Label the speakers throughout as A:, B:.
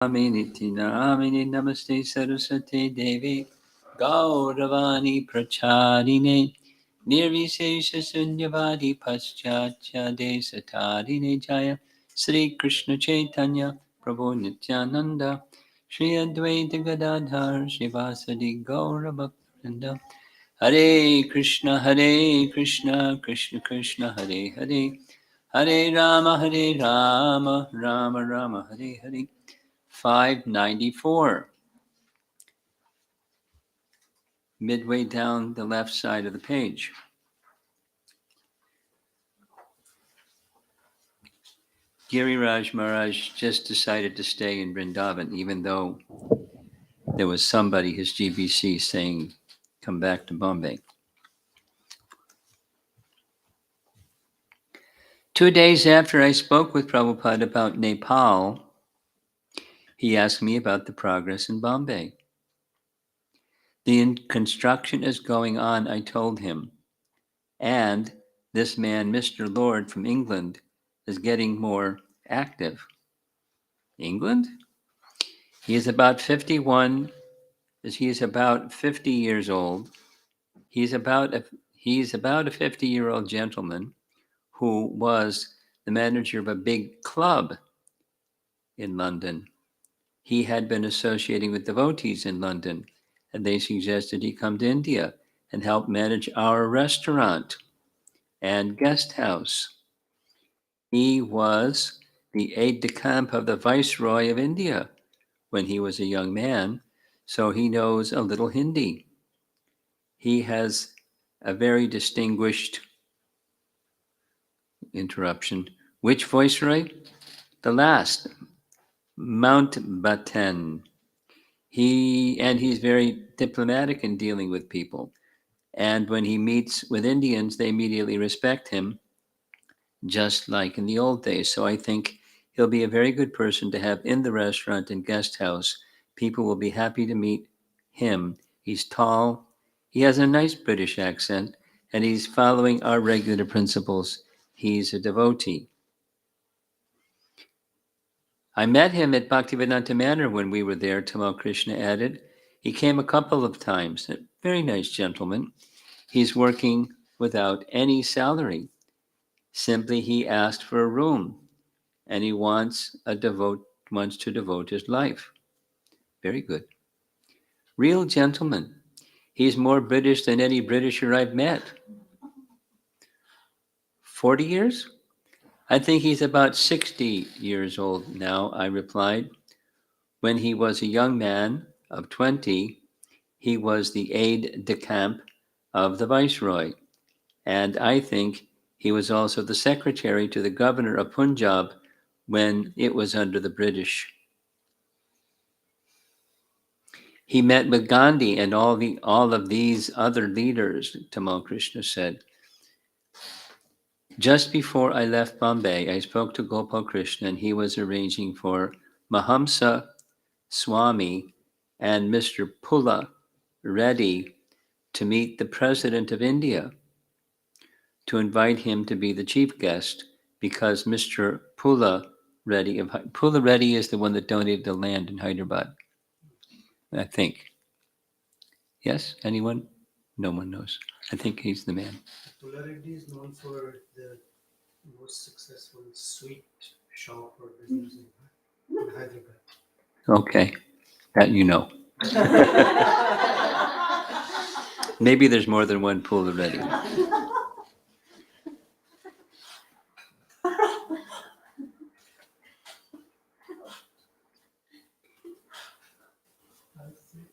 A: Niti Namini Namaste Saraswate Devi Gauravani Pracharine Nirvisesha Sunyavadi Paschatya Desatarine Jaya Sri Krishna Chaitanya Prabhu Nityananda Shri Advaita Gadadhar Shivasadi Gaurabhakta Hare Krishna Krishna Krishna Hare Hare Hare Rama Rama Rama Hare Hare 594, midway down the left side of the page. Giriraj Maharaj just decided to stay in Vrindavan, even though there was somebody, his GBC, saying, come back to Bombay. 2 days after I spoke with Prabhupada about Nepal, he asked me about the progress in Bombay. The construction is going on, I told him. And this man, Mr. Lord from England, is getting more active. England? He is about 51. He is about 50 years old. He's about a 50-year-old gentleman who was the manager of a big club in London. He had been associating with devotees in London, and they suggested he come to India and help manage our restaurant and guest house. He was the aide-de-camp of the Viceroy of India when he was a young man, so he knows a little Hindi. He has a very distinguished interruption. Which Viceroy? The last, Mountbatten. He's very diplomatic in dealing with people. And when he meets with Indians, they immediately respect him, just like in the old days. So I think he'll be a very good person to have in the restaurant and guest house. People will be happy to meet him. He's tall. He has a nice British accent, and he's following our regular principles. He's a devotee. I met him at Bhaktivedanta Manor when we were there, Tamal Krishna added. He came a couple of times. A very nice gentleman. He's working without any salary. Simply he asked for a room, and he wants to devote his life. Very good. Real gentleman. He's more British than any Britisher I've met. 40 years? I think he's about 60 years old now, I replied. When he was a young man of 20, he was the aide-de-camp of the Viceroy, and I think he was also the secretary to the governor of Punjab when it was under the British. He met with Gandhi and all of these other leaders, Tamal Krishna said. Just before I left Bombay, I spoke to Gopal Krishna, and he was arranging for Mahamsa Swami and Mr. Pulla Reddy to meet the President of India, to invite him to be the chief guest, because Mr. Pulla Reddy is the one that donated the land in Hyderabad, I think. Yes? Anyone? No one knows. I think he's the man.
B: Pulla Reddy is known for the most successful sweet shop or business in Hyderabad.
A: Okay, that you know. Maybe there's more than one Pulla Reddy.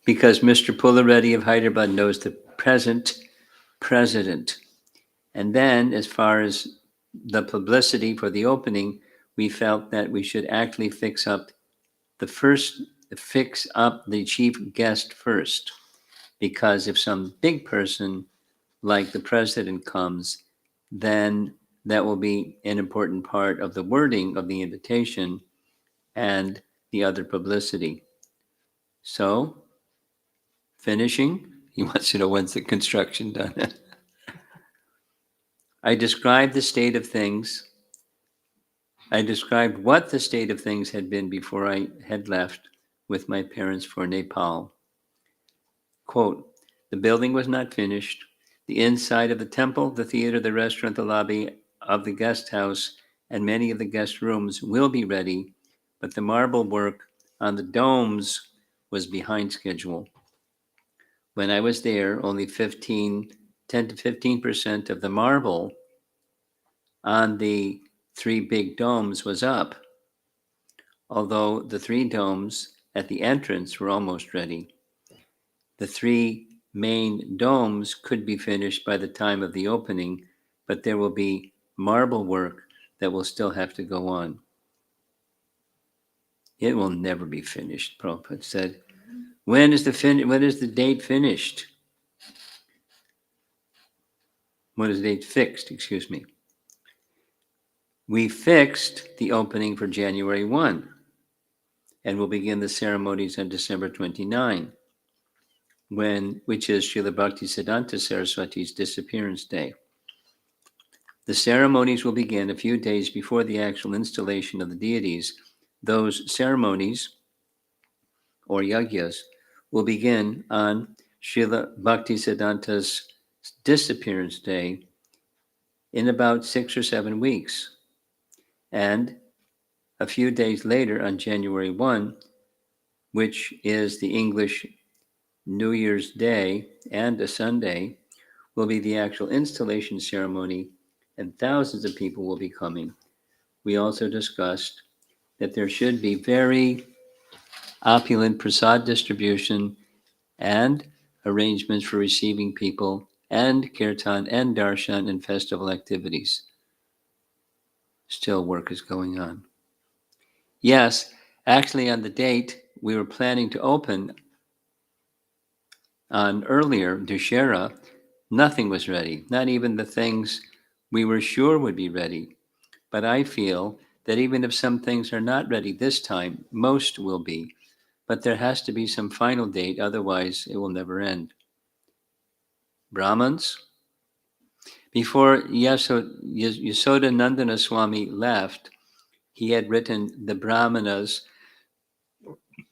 A: Because Mr. Pulla Reddy of Hyderabad knows the present president. And then, as far as the publicity for the opening, we felt that we should actually fix up the chief guest first. Because if some big person like the president comes, then that will be an important part of the wording of the invitation and the other publicity. So, finishing, he wants to know when's the construction done. I described the state of things I described what the state of things had been before I had left with my parents for Nepal. Quote, the building was not finished. The inside of the temple, the theater, the restaurant, the lobby of the guest house, and many of the guest rooms will be ready, but the marble work on the domes was behind schedule. When I was there, only 10 to 15% of the marble on the three big domes was up, although the three domes at the entrance were almost ready. The three main domes could be finished by the time of the opening, but there will be marble work that will still have to go on. It will never be finished, Prabhupada said. When is the date finished? When is the date fixed? Excuse me. We fixed the opening for January 1 and will begin the ceremonies on December 29, which is Srila Bhaktisiddhanta Saraswati's disappearance day. The ceremonies will begin a few days before the actual installation of the deities. Those ceremonies, or yagyas, will begin on Srila Bhaktisiddhanta's disappearance day in about 6 or 7 weeks. And a few days later, on January 1, which is the English New Year's Day and a Sunday, will be the actual installation ceremony, and thousands of people will be coming. We also discussed that there should be very opulent prasad distribution and arrangements for receiving people and kirtan and darshan and festival activities. Still, work is going on. Yes, actually, on the date we were planning to open on earlier, Dussehra, nothing was ready, not even the things we were sure would be ready. But I feel that even if some things are not ready this time, most will be. But there has to be some final date, otherwise it will never end. Brahmins, before Yasoda Nandana Swami left, he had written the Brahmanas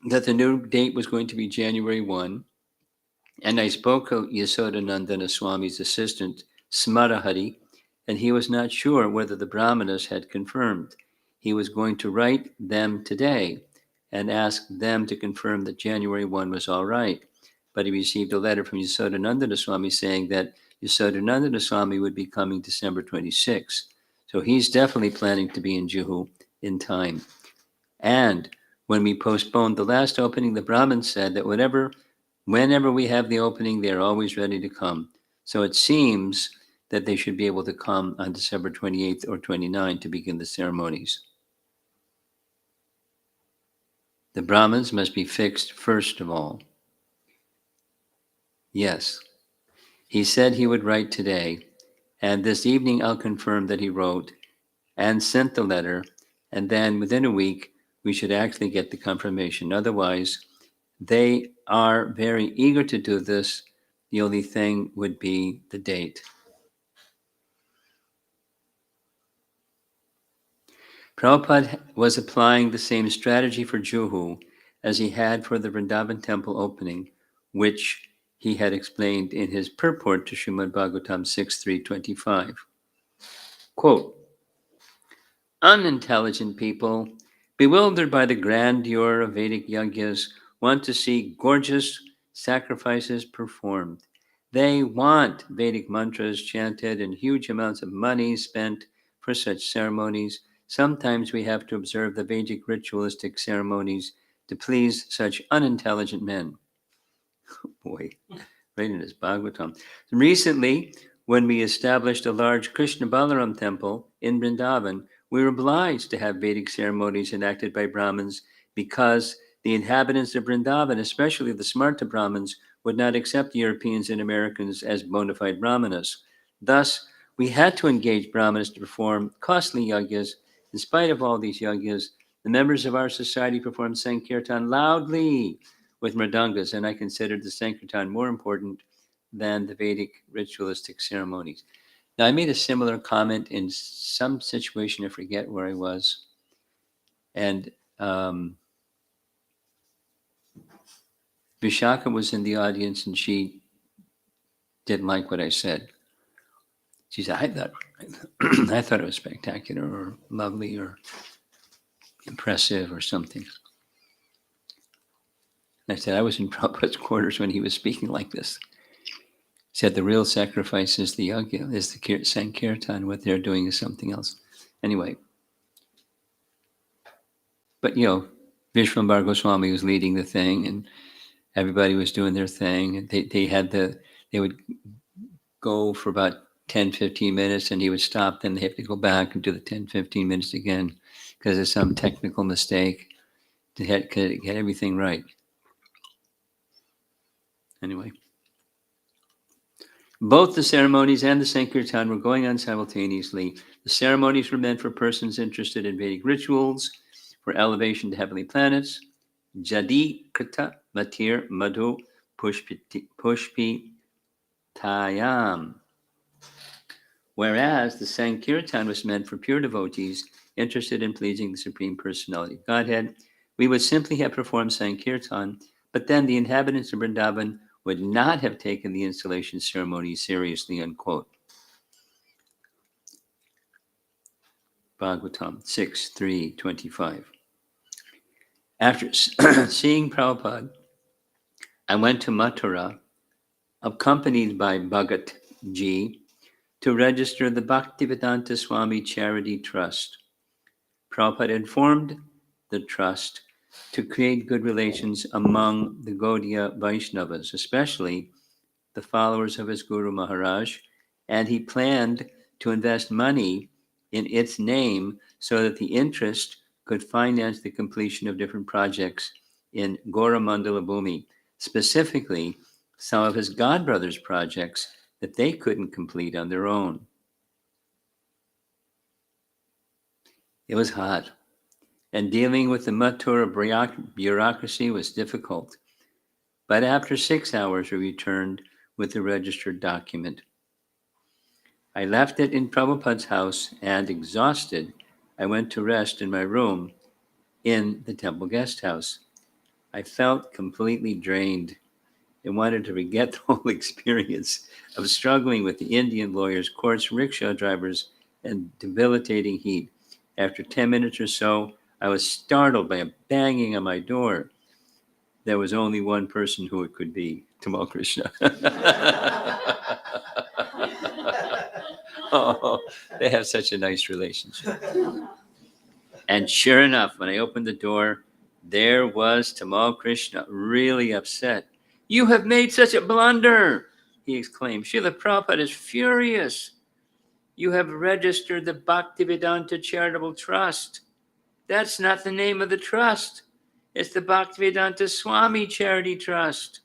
A: that the new date was going to be January 1. And I spoke to Yasodanandana Swami's assistant, Smarahari, and he was not sure whether the Brahmanas had confirmed. He was going to write them today and ask them to confirm that January 1 was all right. But he received a letter from Yasodanandana Swami saying that Yasodanandana Swami would be coming December 26. So he's definitely planning to be in Juhu in time. And when we postponed the last opening, the Brahmins said that whenever we have the opening, they're always ready to come. So it seems that they should be able to come on December 28th or 29th to begin the ceremonies. The Brahmins must be fixed first of all. Yes, he said he would write today, and this evening I'll confirm that he wrote and sent the letter, and then within a week we should actually get the confirmation. Otherwise, they are very eager to do this. The only thing would be the date. Prabhupada was applying the same strategy for Juhu as he had for the Vrindavan temple opening, which he had explained in his purport to Srimad Bhagavatam 6.3.25. Quote, unintelligent people, bewildered by the grandeur of Vedic yagyas, want to see gorgeous sacrifices performed. They want Vedic mantras chanted and huge amounts of money spent for such ceremonies. Sometimes we have to observe the Vedic ritualistic ceremonies to please such unintelligent men. Boy, right in his Bhagavatam. Recently, when we established a large Krishna Balaram temple in Vrindavan, we were obliged to have Vedic ceremonies enacted by Brahmins because the inhabitants of Vrindavan, especially the Smarta Brahmins, would not accept Europeans and Americans as bona fide Brahmanas. Thus, we had to engage Brahmanas to perform costly yagyas. In spite of all these yagyas, the members of our society performed Sankirtan loudly with mridangas, and I considered the Sankirtan more important than the Vedic ritualistic ceremonies. Now, I made a similar comment in some situation, I forget where I was, and Vishaka was in the audience and she didn't like what I said. She said, I thought, I thought it was spectacular or lovely or impressive or something. And I said, I was in Prabhupada's quarters when he was speaking like this. He said, the real sacrifice is the yajna, is the Sankirtan. What they're doing is something else. Anyway, but Vishwambar Goswami was leading the thing and everybody was doing their thing. And they would go for about 10, 15 minutes and he would stop. Then they have to go back and do the 10, 15 minutes again because of some technical mistake to get everything right. Anyway, both the ceremonies and the Sankirtan were going on simultaneously. The ceremonies were meant for persons interested in Vedic rituals, for elevation to heavenly planets. Jadi Krita Matir Madhu Pushpi Tayam. Whereas the Sankirtan was meant for pure devotees interested in pleasing the Supreme Personality of Godhead. We would simply have performed Sankirtan, but then the inhabitants of Vrindavan would not have taken the installation ceremony seriously, unquote. Bhagavatam 6:3-25. After seeing Prabhupada, I went to Mathura, accompanied by Bhagat Ji, to register the Bhaktivedanta Swami Charity Trust. Prabhupada informed the trust to create good relations among the Gaudiya Vaishnavas, especially the followers of his Guru Maharaj, and he planned to invest money in its name so that the interest could finance the completion of different projects in Goramandala Bhumi, specifically some of his godbrothers' projects that they couldn't complete on their own. It was hot, and dealing with the Mathura bureaucracy was difficult. But after 6 hours, we returned with the registered document. I left it in Prabhupada's house, and exhausted, I went to rest in my room in the temple guest house. I felt completely drained and wanted to forget the whole experience of struggling with the Indian lawyers, courts, rickshaw drivers, and debilitating heat. After 10 minutes or so, I was startled by a banging on my door. There was only one person who it could be, Tamal Krishna. Oh, they have such a nice relationship. And sure enough, when I opened the door, there was Tamal Krishna, really upset. You have made such a blunder, he exclaimed. Srila Prabhupada is furious. You have registered the Bhaktivedanta Charitable Trust. That's not the name of the trust. It's the Bhaktivedanta Swami Charity Trust.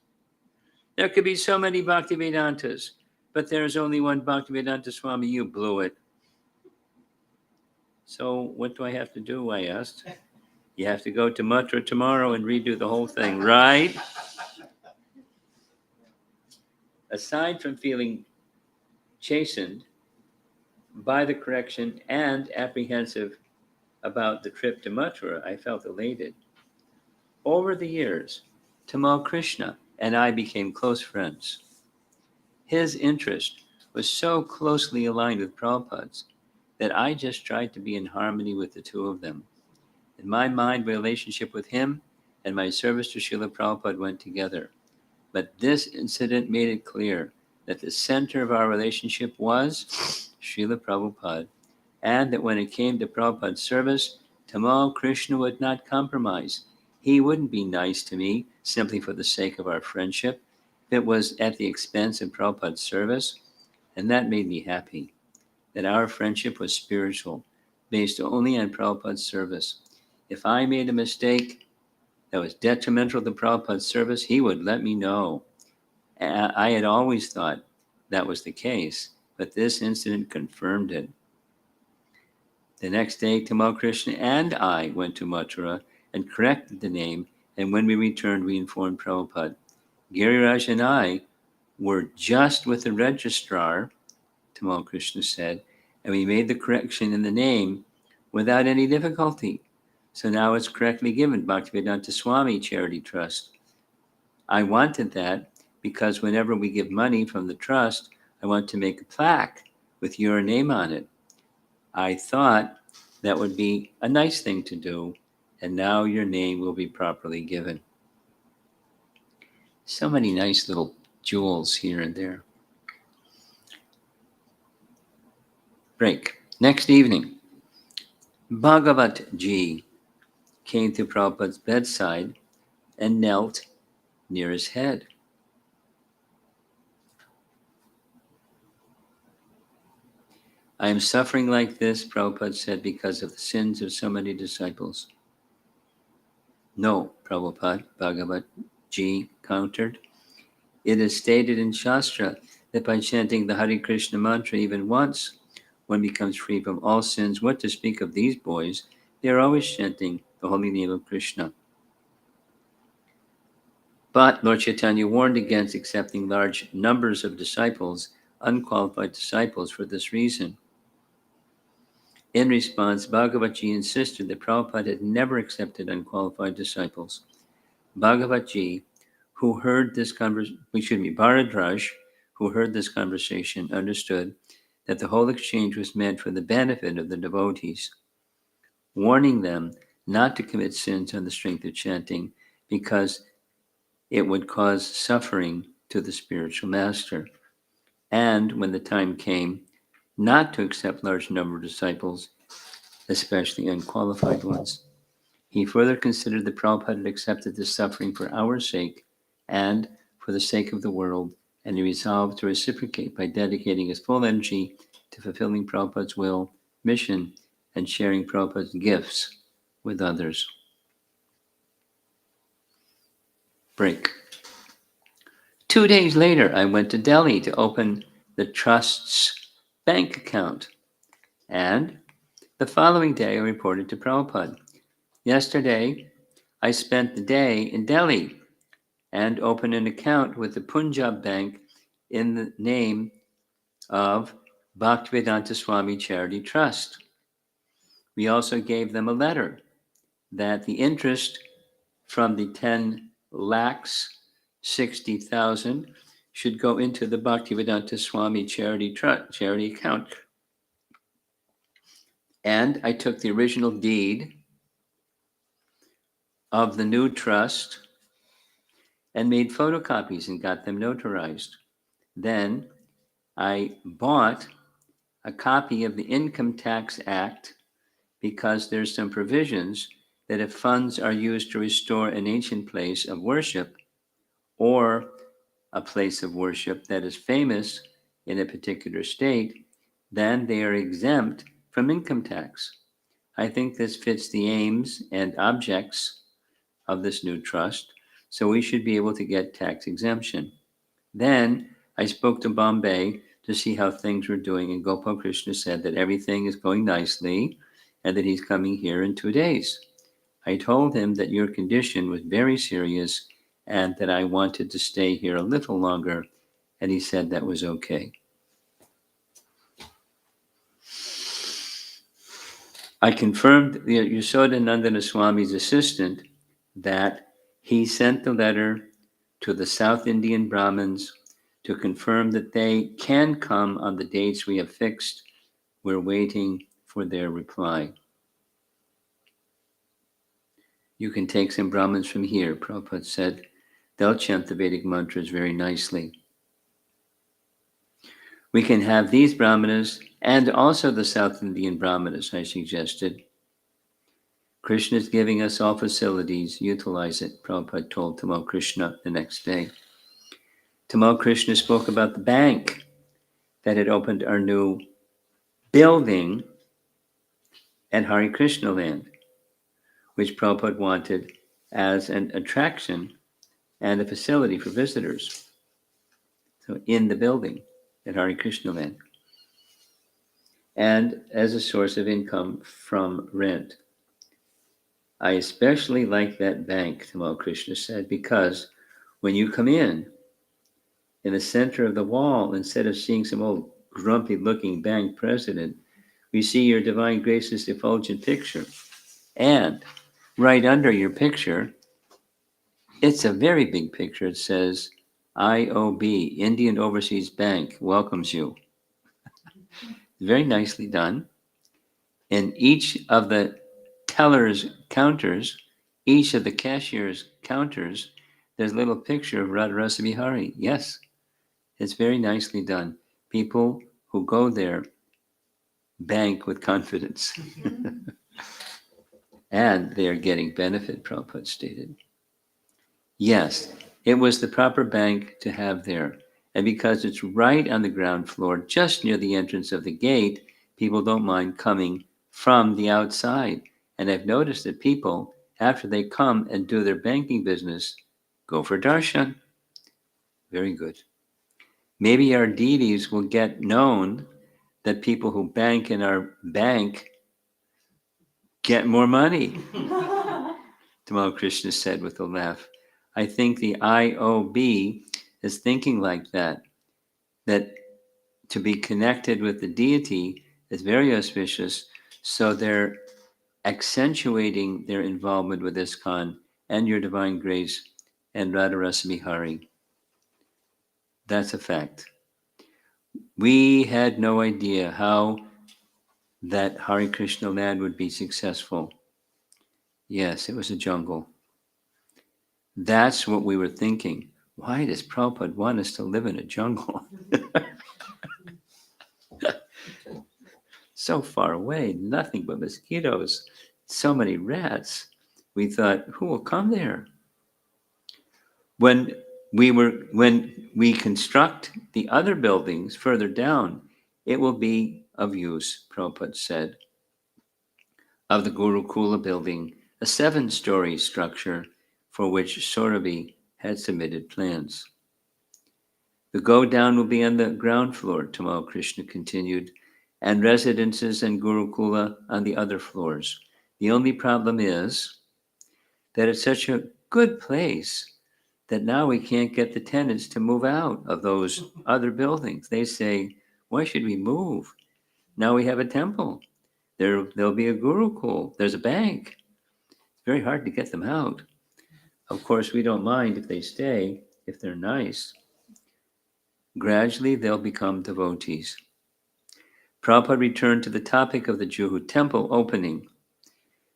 A: There could be so many Bhaktivedantas, but there's only one Bhaktivedanta Swami. You blew it. So what do I have to do? I asked. You have to go to Mathura tomorrow and redo the whole thing, right? Aside from feeling chastened by the correction and apprehensive about the trip to Mathura, I felt elated. Over the years, Tamal Krishna and I became close friends. His interest was so closely aligned with Prabhupada's that I just tried to be in harmony with the two of them. In my mind, relationship with him and my service to Srila Prabhupada went together. But this incident made it clear that the center of our relationship was Srila Prabhupada, and that when it came to Prabhupada's service, Tamal Krishna would not compromise. He wouldn't be nice to me simply for the sake of our friendship. It was at the expense of Prabhupada's service, and that made me happy, that our friendship was spiritual, based only on Prabhupada's service. If I made a mistake that was detrimental to Prabhupada's service, he would let me know. I had always thought that was the case, but this incident confirmed it. The next day, Tamal Krishna and I went to Mathura and corrected the name, and when we returned, we informed Prabhupada. Giriraj and I were just with the registrar, Tamal Krishna said, and we made the correction in the name without any difficulty. So now it's correctly given, Bhaktivedanta Swami Charity Trust. I wanted that because whenever we give money from the trust, I want to make a plaque with your name on it. I thought that would be a nice thing to do, and now your name will be properly given. So many nice little jewels here and there. Break. Next evening, Bhagavat Ji came to Prabhupada's bedside and knelt near his head. I am suffering like this, Prabhupada said, because of the sins of so many disciples. No, Prabhupada, Bhagavat Ji countered. It is stated in Shastra that by chanting the Hare Krishna mantra even once, one becomes free from all sins. What to speak of these boys? They are always chanting the holy name of Krishna. But Lord Chaitanya warned against accepting large numbers of disciples, unqualified disciples, for this reason. In response, Bhagavat Ji insisted that Prabhupada had never accepted unqualified disciples. Bhagavat Ji, who heard this conversation, Bharadraj, who heard this conversation, understood that the whole exchange was meant for the benefit of the devotees, warning them not to commit sins on the strength of chanting because it would cause suffering to the spiritual master. And when the time came, not to accept large number of disciples, especially unqualified ones. He further considered that Prabhupada had accepted this suffering for our sake and for the sake of the world, and he resolved to reciprocate by dedicating his full energy to fulfilling Prabhupada's will, mission, and sharing Prabhupada's gifts with others. Break. 2 days later, I went to Delhi to open the Trust's bank account, and the following day I reported to Prabhupada. Yesterday, I spent the day in Delhi and opened an account with the Punjab Bank in the name of Bhaktivedanta Swami Charity Trust. We also gave them a letter that the interest from the 10 lakhs 60,000 should go into the Bhaktivedanta Swami Charity account. And I took the original deed of the new trust and made photocopies and got them notarized. Then I bought a copy of the Income Tax Act because there's some provisions that if funds are used to restore an ancient place of worship or a place of worship that is famous in a particular state, then they are exempt from income tax. I think this fits the aims and objects of this new trust, so we should be able to get tax exemption. Then I spoke to Bombay to see how things were doing, and Gopal Krishna said that everything is going nicely and that he's coming here in 2 days. I told him that your condition was very serious and that I wanted to stay here a little longer, and he said that was okay. I confirmed Yashodanandana Swami's assistant that he sent the letter to the South Indian Brahmins to confirm that they can come on the dates we have fixed. We're waiting for their reply. You can take some Brahmins from here, Prabhupada said. They'll chant the Vedic mantras very nicely. We can have these Brahmanas and also the South Indian Brahmanas, I suggested. Krishna is giving us all facilities. Utilize it, Prabhupada told Tamal Krishna the next day. Tamal Krishna spoke about the bank that had opened our new building at Hare Krishna land, which Prabhupada wanted as an attraction and a facility for visitors. So in the building at Hare Krishna land. And as a source of income from rent. I especially like that bank, Tamal Krishna said, because when you come in the center of the wall, instead of seeing some old grumpy looking bank president, we see your Divine Grace's effulgent picture. And right under your picture, it's a very big picture. It says, IOB, Indian Overseas Bank, welcomes you. Very nicely done. In each of the teller's counters, each of the cashier's counters, there's a little picture of Radharasa Bihari. Yes, it's very nicely done. People who go there bank with confidence. And they are getting benefit, Prabhupada stated. Yes, it was the proper bank to have there. And because it's right on the ground floor, just near the entrance of the gate, people don't mind coming from the outside. And I've noticed that people, after they come and do their banking business, go for darshan. Very good. Maybe our deities will get known that people who bank in our bank get more money. Tamal Krishna said with a laugh. I think the IOB is thinking like that, that to be connected with the deity is very auspicious, so they're accentuating their involvement with ISKCON and your Divine Grace and Radharasa Bihari. That's a fact. We had no idea how that Hare Krishna land would be successful. Yes, it was a jungle. That's what we were thinking. Why does Prabhupada want us to live in a jungle? So far away, nothing but mosquitoes, so many rats. We thought, who will come there? When we construct the other buildings further down, it will be of use, Prabhupada said. Of the Gurukula building, a 7-story structure for which Sorabhi had submitted plans. The go down will be on the ground floor, Tamal Krishna continued, and residences and Gurukula on the other floors. The only problem is that it's such a good place that now we can't get the tenants to move out of those other buildings. They say, why should we move? Now we have a temple. There'll be a Gurukul. There's a bank. It's very hard to get them out. Of course, we don't mind if they stay, if they're nice. Gradually, they'll become devotees. Prabhupada returned to the topic of the Juhu temple opening.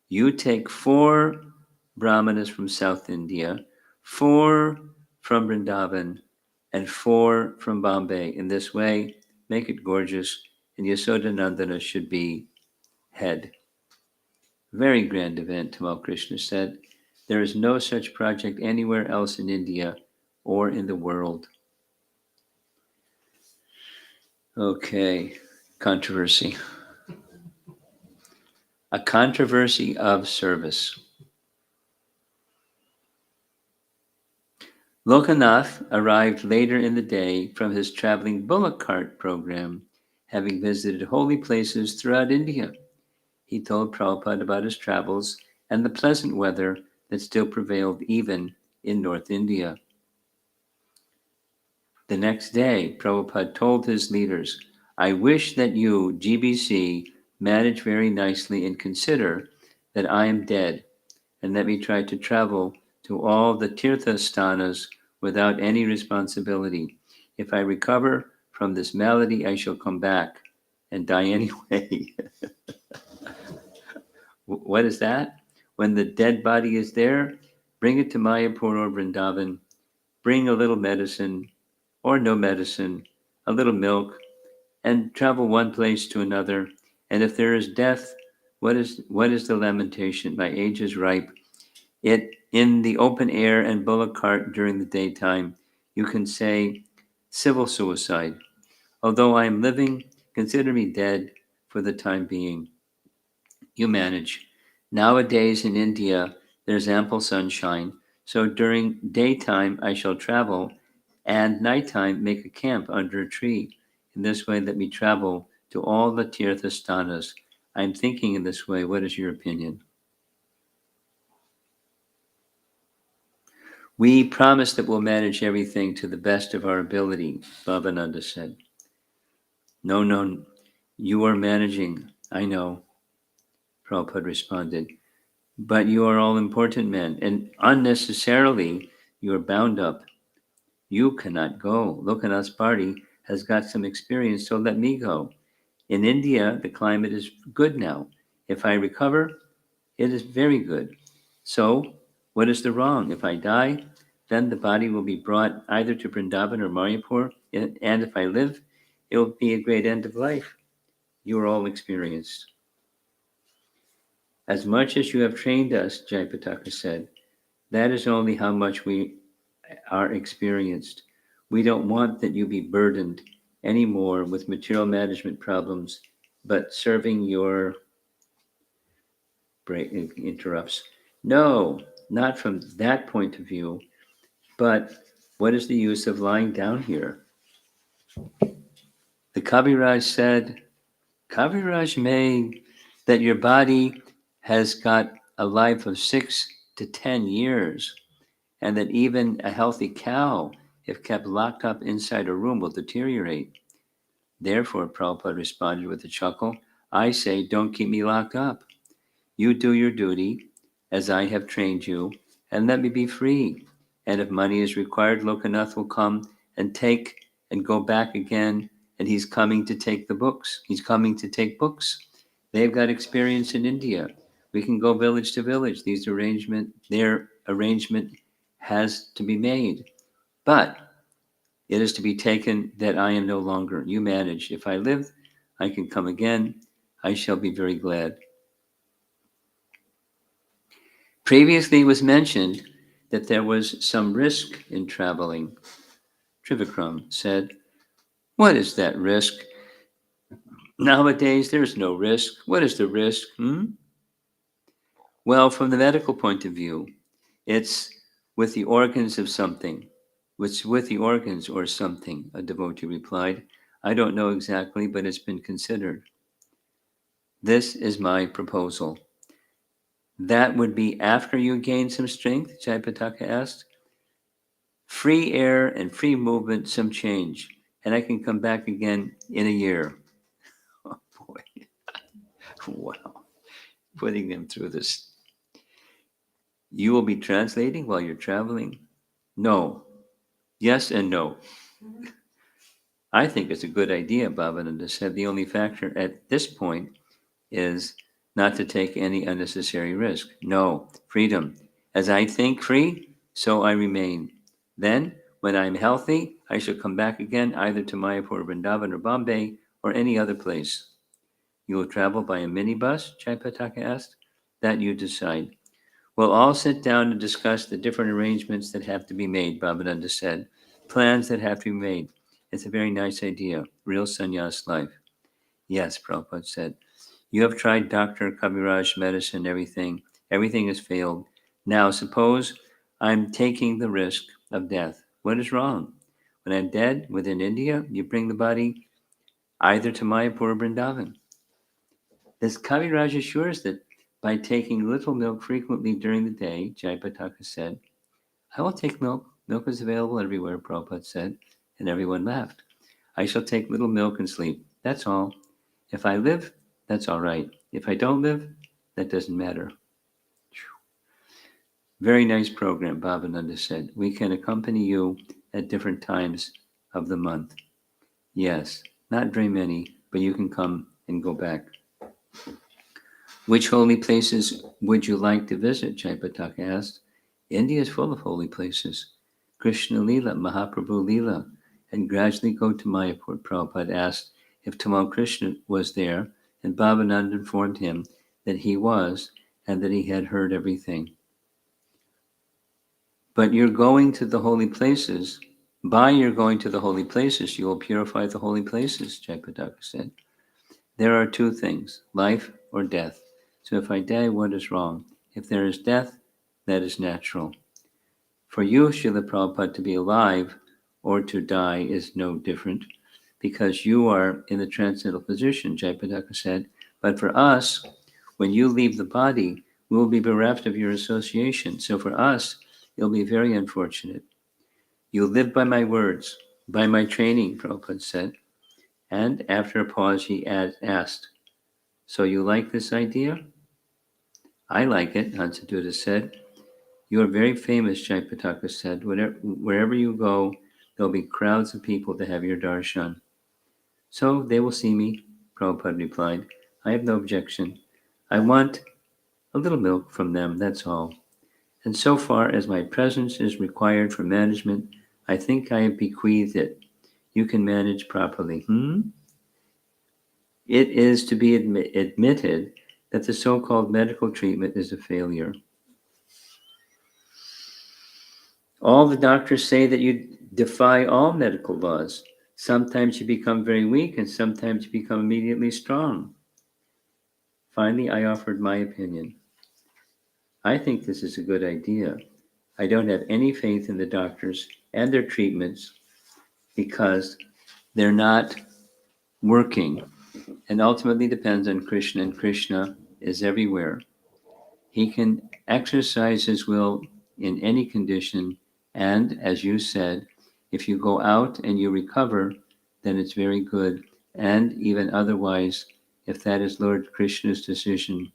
A: You take 4 brahmanas from South India, 4 from Vrindavan, and 4 from Bombay. In this way, make it gorgeous, and Yasodhanandana should be head. Very grand event, Tamal Krishna said. There is no such project anywhere else in India or in the world. Okay, controversy. A controversy of service. Lokanath arrived later in the day from his traveling bullock cart program, having visited holy places throughout India. He told Prabhupada about his travels and the pleasant weather that still prevailed even in North India. The next day, Prabhupada told his leaders, I wish that you, GBC, manage very nicely and consider that I am dead, and let me try to travel to all the Tirtha sthanas without any responsibility. If I recover from this malady, I shall come back and die anyway. What is that? When the dead body is there, bring it to Mayapur or Vrindavan. Bring a little medicine or no medicine, a little milk, and travel one place to another. And if there is death, what is the lamentation? My age is ripe. It in the open air and bullock cart during the daytime, you can say civil suicide. Although I am living, consider me dead for the time being. You manage. Nowadays in India, there's ample sunshine, so during daytime I shall travel, and nighttime make a camp under a tree. In this way, let me travel to all the Tirtha sthanas. I'm thinking in this way. What is your opinion? We promise that we'll manage everything to the best of our ability, Bhavananda said. No, no, you are managing. I know, Prabhupada responded. But you are all important men, and unnecessarily you are bound up. You cannot go. Lokanath's party has got some experience, so let me go. In India, the climate is good now. If I recover, it is very good. So, what is the wrong? If I die, then the body will be brought either to Vrindavan or Mayapur, and if I live, it will be a great end of life. You are all experienced. As much as you have trained us, Jayapataka said, that is only how much we are experienced. We don't want that you be burdened anymore with material management problems, but serving your break interrupts. No, not from that point of view, but what is the use of lying down here? The Kaviraj said, Kaviraj may that your body has got a life of 6 to 10 years, and that even a healthy cow, if kept locked up inside a room, will deteriorate. Therefore, Prabhupada responded with a chuckle, I say, don't keep me locked up. You do your duty, as I have trained you, and let me be free. And if money is required, Lokanath will come and take and go back again, and he's coming to take the books. He's coming to take books. They've got experience in India. We can go village to village. Their arrangement has to be made. But it is to be taken that I am no longer. You manage. If I live, I can come again. I shall be very glad. Previously, it was mentioned that there was some risk in traveling. Trivikram said, what is that risk? Nowadays, there's no risk. What is the risk? Well, from the medical point of view, it's with the organs of something. It's with the organs or something, a devotee replied. I don't know exactly, but it's been considered. This is my proposal. That would be after you gain some strength? Jayapataka asked. Free air and free movement, some change, and I can come back again in a year. Oh boy, wow, putting them through this. You will be translating while you're traveling? No. Yes and no. I think it's a good idea, Bhavananda said. The only factor at this point is not to take any unnecessary risk. No, freedom. As I think free, so I remain. Then, when I'm healthy, I shall come back again either to Mayapur, Vrindavan, or Bombay, or any other place. You will travel by a minibus? Jayapataka asked. That you decide. We'll all sit down and discuss the different arrangements that have to be made, Bhavananda said. Plans that have to be made. It's a very nice idea. Real sannyas life. Yes, Prabhupada said. You have tried doctor, Kaviraj, medicine, everything. Everything has failed. Now, suppose I'm taking the risk of death. What is wrong? When I'm dead within India, you bring the body either to Mayapur or Vrindavan. This Kaviraj assures that by taking little milk frequently during the day, Jayapataka said, I will take milk. Milk is available everywhere, Prabhupada said, and everyone laughed. I shall take little milk and sleep. That's all. If I live, that's all right. If I don't live, that doesn't matter. Very nice program, Bhavananda said. We can accompany you at different times of the month. Yes, not very many, but you can come and go back. Which holy places would you like to visit? Jayapataka asked. India is full of holy places. Krishna Lila, Mahaprabhu Lila, and gradually go to Mayapur. Prabhupada asked if Tamal Krishna was there, and Bhavananda informed him that he was and that he had heard everything. But you're going to the holy places. By your going to the holy places, you will purify the holy places, Jayapataka said. There are two things, life or death. So if I die, what is wrong? If there is death, that is natural. For you, Srila Prabhupada, to be alive or to die is no different because you are in the transcendental position, Jayapataka said. But for us, when you leave the body, we will be bereft of your association. So for us, it'll be very unfortunate. You live by my words, by my training, Prabhupada said. And after a pause, he asked, "So you like this idea?" "I like it," Hansaduta said. "You are very famous," Jaipataka said. Wherever you go, there'll be crowds of people to have your darshan." "So they will see me," Prabhupada replied. "I have no objection. I want a little milk from them, that's all. And so far as my presence is required for management, I think I have bequeathed it. You can manage properly." It is to be admitted that the so-called medical treatment is a failure. All the doctors say that you defy all medical laws. Sometimes you become very weak, and sometimes you become immediately strong. Finally, I offered my opinion. "I think this is a good idea. I don't have any faith in the doctors and their treatments because they're not working, and ultimately depends on Krishna, and Krishna is everywhere. He can exercise his will in any condition, and as you said, if you go out and you recover, then it's very good. And even otherwise, if that is Lord Krishna's decision,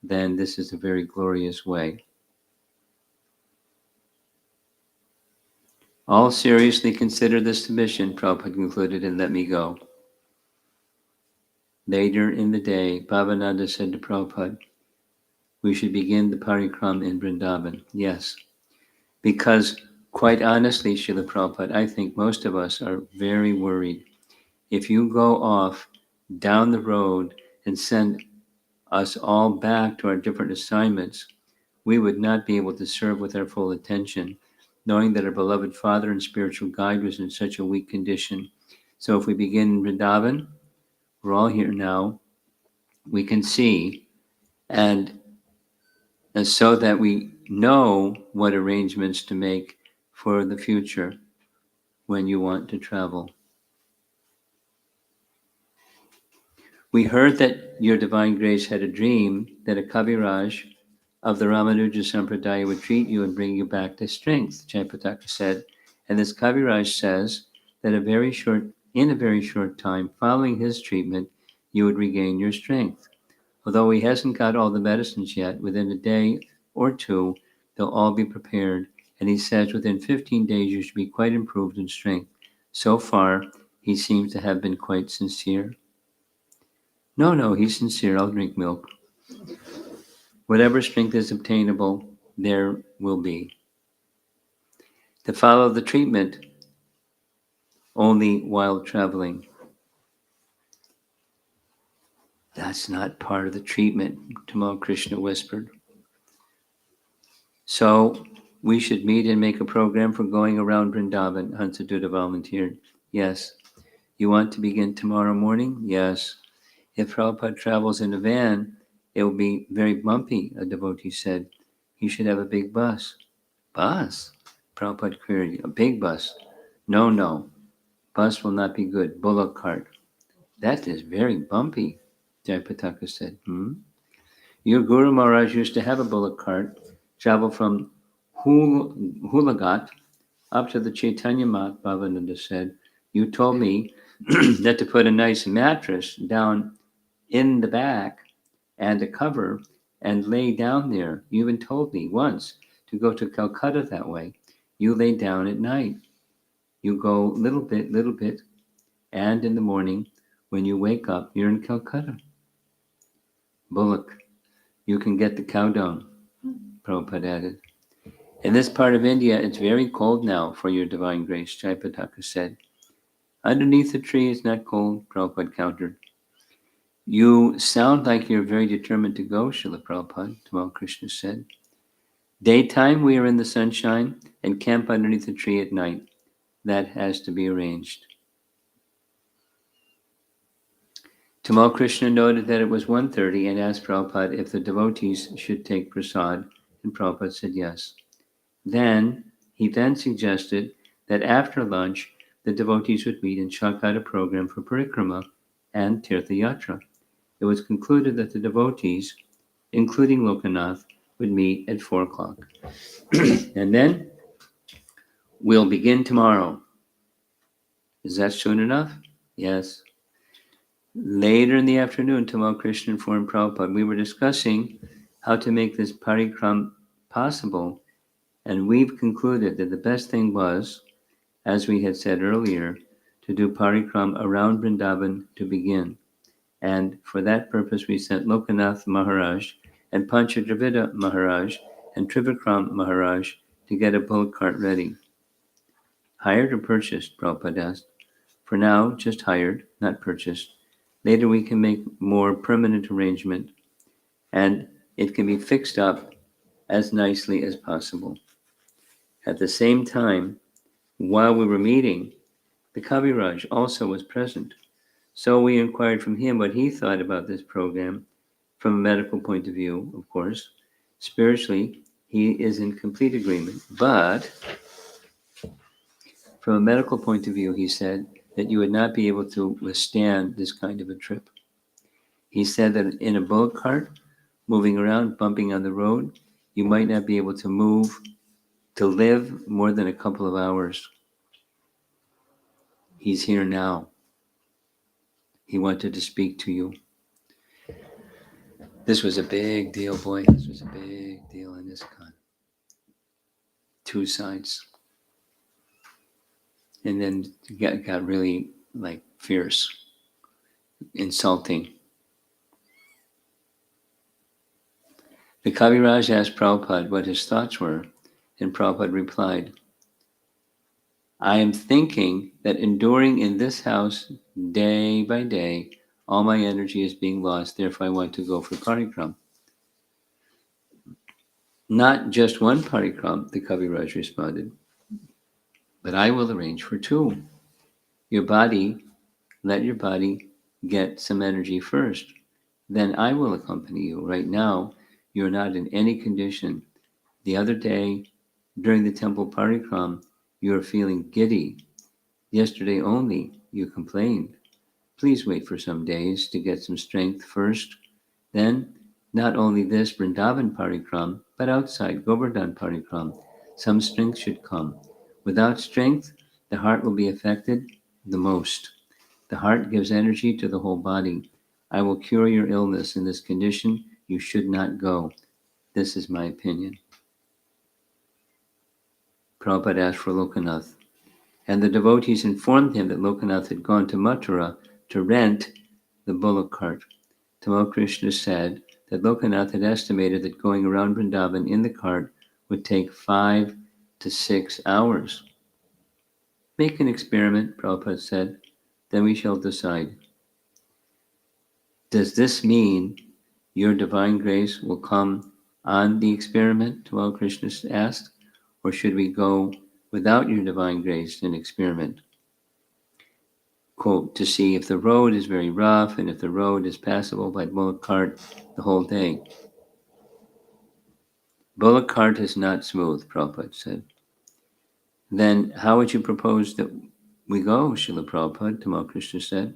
A: then this is a very glorious way." "All seriously consider this submission," Prabhupada concluded, "and let me go." Later in the day, Bhavananda said to Prabhupada, "We should begin the parikram in Vrindavan." Yes, because quite honestly, Srila Prabhupada, I think most of us are very worried. If you go off down the road and send us all back to our different assignments, we would not be able to serve with our full attention, knowing that our beloved Father and spiritual guide was in such a weak condition. So if we begin in Vrindavan, we're all here now, we can see, and so that we know what arrangements to make for the future when you want to travel. "We heard that your Divine Grace had a dream that a Kaviraj of the Ramanuja Sampradaya would treat you and bring you back to strength," Jayapataka said. "And this Kaviraj says that in a very short time following his treatment, you would regain your strength. Although he hasn't got all the medicines yet, within a day or two, they'll all be prepared. And he says within 15 days, you should be quite improved in strength. So far, he seems to have been quite sincere." "No, no, he's sincere. I'll drink milk. Whatever strength is obtainable, there will be. To follow the treatment only while traveling. That's not part of the treatment," Tamal Krishna whispered. "So we should meet and make a program for going around Vrindavan," Hansaduta volunteered. "Yes." "You want to begin tomorrow morning?" "Yes." "If Prabhupada travels in a van, it will be very bumpy," a devotee said. "He should have a big bus." "Bus?" Prabhupada queried. "A big bus?" "No, no. Bus will not be good. Bullock cart." "That is very bumpy," Jayapataka said. "Your Guru Maharaj used to have a bullock cart, travel from Hulagat up to the Chaitanya Mat," Bhavananda said. "You told me that to put a nice mattress down in the back and a cover and lay down there. You even told me once to go to Calcutta that way. You lay down at night. You go little bit, and in the morning, when you wake up, you're in Calcutta." "Bullock, you can get the cow dung," Prabhupada added. "In this part of India, it's very cold now, for your Divine Grace," Jayapataka said. "Underneath the tree it's not cold," Prabhupada countered. "You sound like you're very determined to go, Srila Prabhupada," Tamal Krishna said. "Daytime we are in the sunshine and camp underneath the tree at night. That has to be arranged." Tamal Krishna noted that it was 1:30 and asked Prabhupada if the devotees should take prasad, and Prabhupada said yes. He then suggested that after lunch, the devotees would meet and chalk out a program for parikrama and Tirtha Yatra. It was concluded that the devotees, including Lokanath, would meet at 4 o'clock. "And then we'll begin tomorrow." "Is that soon enough?" "Yes." Later in the afternoon, Tamal Krishna informed Prabhupada, we were discussing how to make this parikram possible, and we've concluded that the best thing was, as we had said earlier, to do parikram around Vrindavan to begin. And for that purpose, we sent Lokanath Maharaj and Panchadravida Maharaj and Trivikram Maharaj to get a bullock cart ready. Hired or purchased? Prabhupada asked. For now, just hired, not purchased. Later we can make more permanent arrangement, and it can be fixed up as nicely as possible. At the same time, while we were meeting, the Kaviraj also was present. So we inquired from him what he thought about this program from a medical point of view, of course. Spiritually, he is in complete agreement. But from a medical point of view, he said that you would not be able to withstand this kind of a trip. He said that in a bullock cart, moving around, bumping on the road, you might not be able to live more than a couple of hours. He's here now. He wanted to speak to you. This was a big deal, boy. This was a big deal in this con. Two sides. And then it got really like fierce, insulting. The Kaviraj asked Prabhupada what his thoughts were, and Prabhupada replied, I am thinking that enduring in this house day by day, all my energy is being lost, therefore I want to go for parikram. Not just one parikram, the Kaviraj responded, but I will arrange for two. Let your body get some energy first. Then I will accompany you. Right now, you're not in any condition. The other day, during the temple parikram, you are feeling giddy. Yesterday only, you complained. Please wait for some days to get some strength first. Then, not only this Vrindavan parikram, but outside Govardhan parikram, some strength should come. Without strength, the heart will be affected the most. The heart gives energy to the whole body. I will cure your illness. In this condition, you should not go. This is my opinion. Prabhupada asked for Lokanath, and the devotees informed him that Lokanath had gone to Mathura to rent the bullock cart. Tamal Krishna said that Lokanath had estimated that going around Vrindavan in the cart would take 5 to 6 hours. Make an experiment, Prabhupada said, then we shall decide. Does this mean your divine grace will come on the experiment? Tamal Krishna asked, or should we go without your divine grace and experiment? Quote, to see if the road is very rough and if the road is passable by bullock cart the whole day. Bullock cart is not smooth, Prabhupada said. Then how would you propose that we go, Srila Prabhupada? Tamal Krishna said.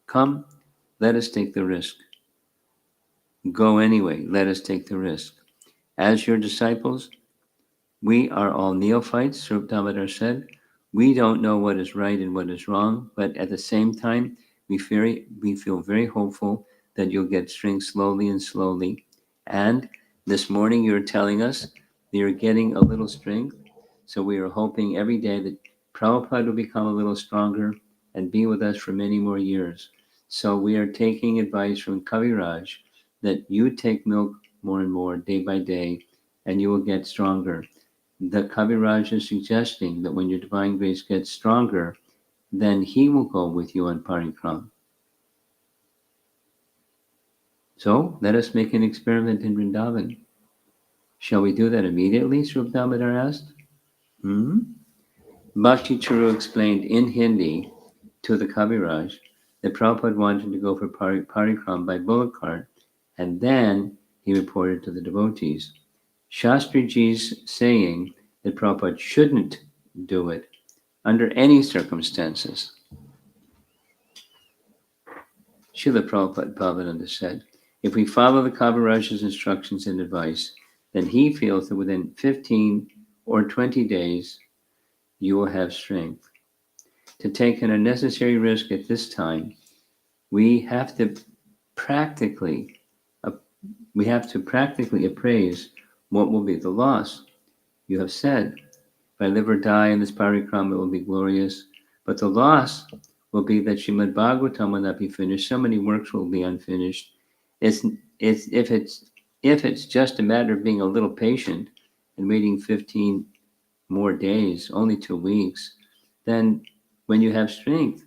A: Come, let us take the risk. Go anyway, let us take the risk. As your disciples, we are all neophytes, Srup Damodar said. We don't know what is right and what is wrong, but at the same time, we feel very hopeful that you'll get strength slowly and slowly. And this morning you're telling us that you're getting a little strength. So we are hoping every day that Prabhupada will become a little stronger and be with us for many more years. So we are taking advice from Kaviraj that you take milk more and more day by day, and you will get stronger. The Kaviraj is suggesting that when your divine grace gets stronger, then he will go with you on parikram. So let us make an experiment in Vrindavan. Shall we do that immediately? Srup Damodar asked. Bhakti Charu explained in Hindi to the Kaviraj that Prabhupada wanted to go for parikram by bullock cart, and then he reported to the devotees. Shastriji's saying that Prabhupada shouldn't do it under any circumstances. Srila Prabhupada Bhavananda said, if we follow the Kaviraj's instructions and advice, then he feels that within 15 or 20 days, you will have strength. To take an unnecessary risk at this time We have to practically we have to practically appraise what will be the loss. You have said, if I live or die in this parikram, it will be glorious. But the loss will be that Srimad Bhagavatam will not be finished. So many works will be unfinished. It's, it's if it's just a matter of being a little patient and waiting 15 more days, only 2 weeks, then when you have strength,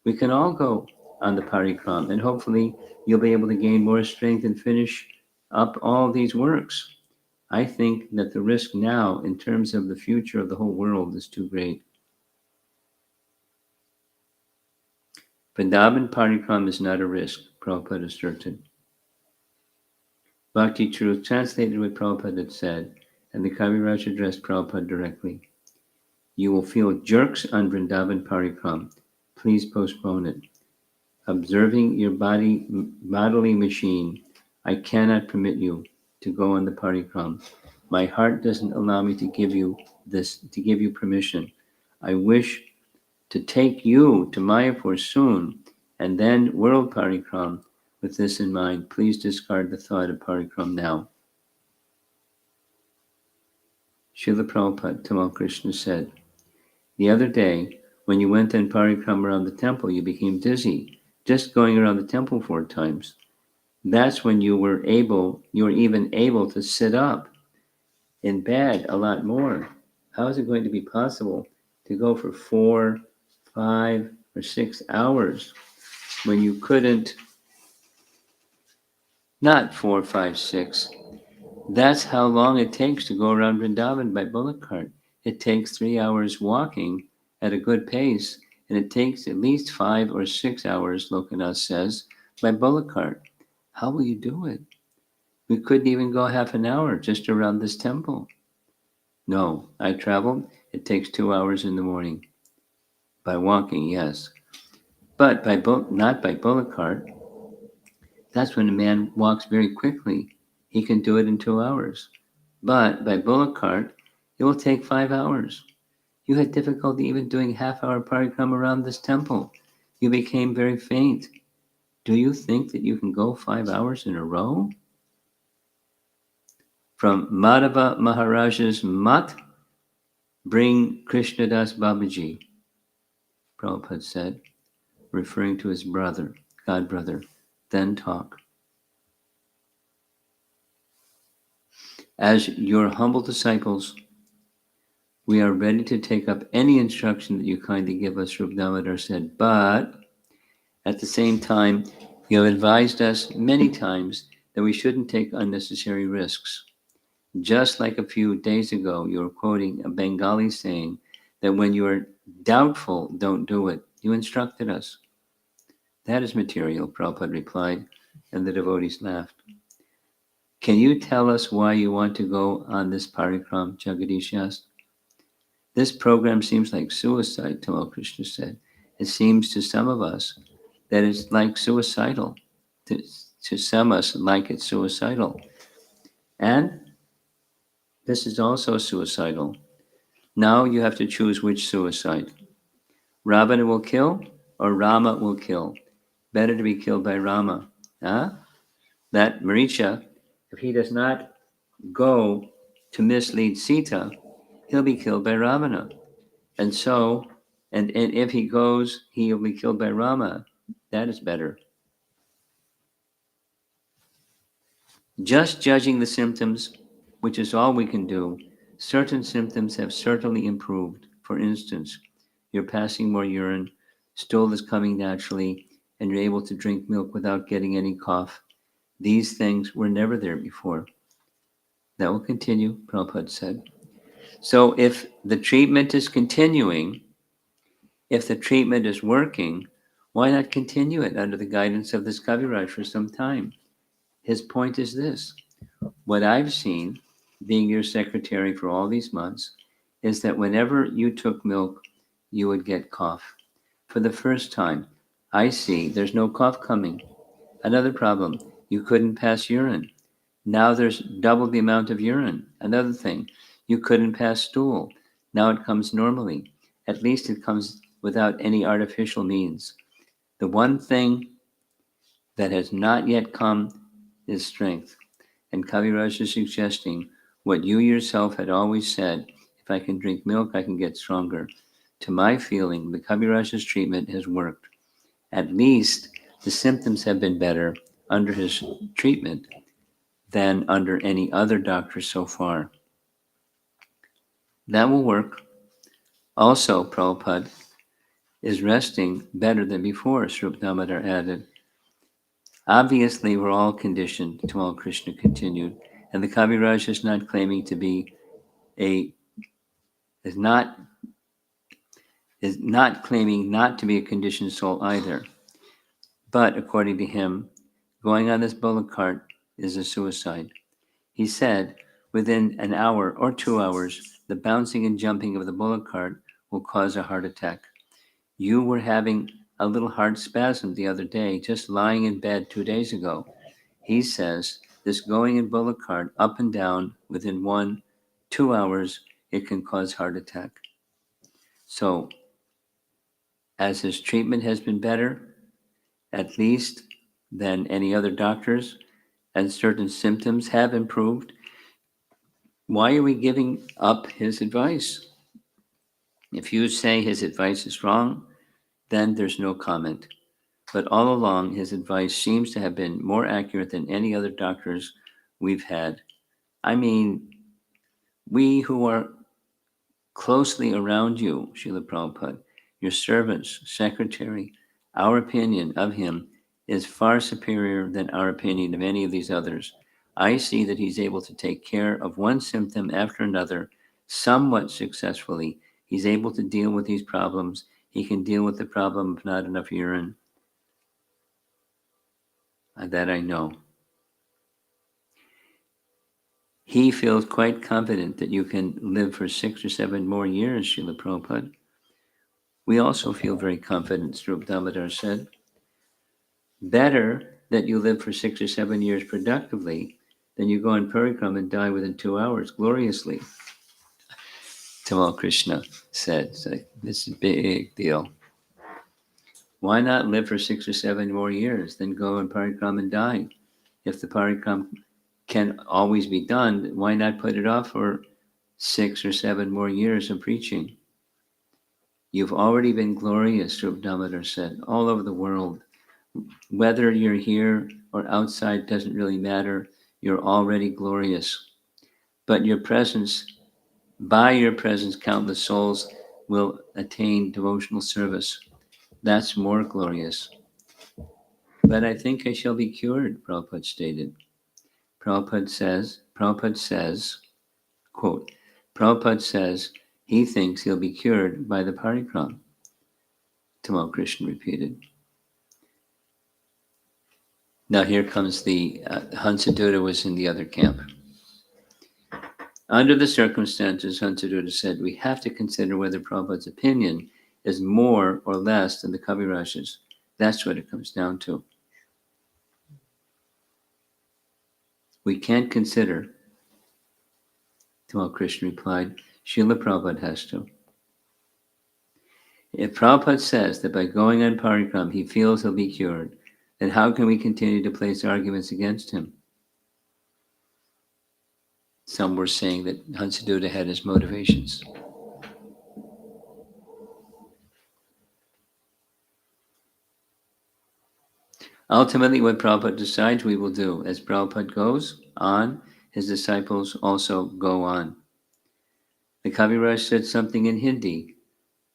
A: we can all go on the parikram, and hopefully you'll be able to gain more strength and finish up all these works. I think that the risk now, in terms of the future of the whole world, is too great. Vrindavan parikram is not a risk, Prabhupada asserted. Bhakti Truth translated what Prabhupada had said, and the Kaviraj addressed Prabhupada directly. You will feel jerks on Vrindavan parikram. Please postpone it. Observing your bodily machine, I cannot permit you to go on the parikram. My heart doesn't allow me to give you permission. I wish to take you to Mayapur soon, and then world parikram. With this in mind, please discard the thought of parikram now. Srila Prabhupada, Tamal Krishna said, the other day, when you went on parikram around the temple, you became dizzy, just going around the temple 4 times. That's when you were even able to sit up in bed a lot more. How is it going to be possible to go for 4, 5, or 6 hours when you couldn't? Not 4, 5, 6. That's how long it takes to go around Vrindavan by bullock cart. It takes 3 hours walking at a good pace, and it takes at least 5 or 6 hours, Lokanath says, by bullock cart. How will you do it? We couldn't even go half an hour just around this temple. No, I traveled. It takes 2 hours in the morning. By walking, yes. But not by bullock cart. That's when a man walks very quickly. He can do it in 2 hours. But by bullock cart, it will take 5 hours. You had difficulty even doing half-hour parikram around this temple. You became very faint. Do you think that you can go 5 hours in a row? From Madhava Maharaja's mat, bring Krishnadas Babaji, Prabhupada said, referring to his brother, god brother, then talk. As your humble disciples, we are ready to take up any instruction that you kindly give us, Rup Damodar said, but at the same time, you have advised us many times that we shouldn't take unnecessary risks. Just like a few days ago, you were quoting a Bengali saying that when you are doubtful, don't do it. You instructed us. That is material, Prabhupada replied, and the devotees laughed. Can you tell us why you want to go on this parikram, Jagadish asked. This program seems like suicide, Tamal Krishna said. It seems to some of us that it's like suicidal. To some of us, like it's suicidal. And this is also suicidal. Now you have to choose which suicide. Ravana will kill or Rama will kill. Better to be killed by Rama. Huh? That Maricha, if he does not go to mislead Sita, he'll be killed by Ravana. And so, and if he goes, he'll be killed by Rama. That is better. Just judging the symptoms, which is all we can do, certain symptoms have certainly improved. For instance, you're passing more urine, stool is coming naturally, and you're able to drink milk without getting any cough. These things were never there before. That will continue, Prabhupada said. So if the treatment is continuing, if the treatment is working, why not continue it under the guidance of this Kaviraj for some time? His point is this. What I've seen, being your secretary for all these months, is that whenever you took milk, you would get cough. For the first time, I see there's no cough coming. Another problem, you couldn't pass urine. Now there's double the amount of urine. Another thing, you couldn't pass stool. Now it comes normally. At least it comes without any artificial means. The one thing that has not yet come is strength. And Kaviraj is suggesting what you yourself had always said, if I can drink milk, I can get stronger. To my feeling, the Kaviraj's treatment has worked. At least the symptoms have been better under his treatment than under any other doctor so far. That will work. Also, Prabhupada is resting better than before, Srup Damodar added. Obviously, we're all conditioned, Tamal Krishna continued, and the Kaviraj is not claiming to be a is not is not claiming not to be a conditioned soul either. But according to him, going on this bullock cart is a suicide. He said, within an hour or 2 hours, the bouncing and jumping of the bullock cart will cause a heart attack. You were having a little heart spasm the other day, just lying in bed 2 days ago. He says this going in bullock cart up and down within 1, 2 hours, it can cause heart attack. So, as his treatment has been better, at least than any other doctors, and certain symptoms have improved, why are we giving up his advice? If you say his advice is wrong, then there's no comment. But all along, his advice seems to have been more accurate than any other doctors we've had. I mean, we who are closely around you, Srila Prabhupada, your servants, secretary, our opinion of him is far superior than our opinion of any of these others. I see that he's able to take care of one symptom after another somewhat successfully. He's able to deal with these problems. He can deal with the problem of not enough urine. That I know. He feels quite confident that you can live for 6 or 7 more years, Srila Prabhupada. We also feel very confident, Srup Damodar said. Better that you live for 6 or 7 years productively than you go on parikram and die within 2 hours gloriously, Tamal Krishna said. So this is a big deal. Why not live for 6 or 7 more years, then go on parikram and die? If the parikram can always be done, why not put it off for 6 or 7 more years of preaching? You've already been glorious, Srup Damodar said, all over the world. Whether you're here or outside doesn't really matter. You're already glorious. But your presence, by your presence, countless souls will attain devotional service. That's more glorious. But I think I shall be cured, Prabhupada stated. Prabhupada says, quote, Prabhupada says he thinks he'll be cured by the parikram, Tamal Krishna repeated. Now here comes the Hansadutta was in the other camp. Under the circumstances, Hansadutta said, we have to consider whether Prabhupada's opinion is more or less than the Kaviraj's. That's what it comes down to. We can't consider, Tamal Krishna replied, Srila Prabhupada has to. If Prabhupada says that by going on parikram he feels he'll be cured, then how can we continue to place arguments against him? Some were saying that Hansadutta had his motivations. Ultimately, what Prabhupada decides we will do. As Prabhupada goes on, his disciples also go on. The Kaviraj said something in Hindi,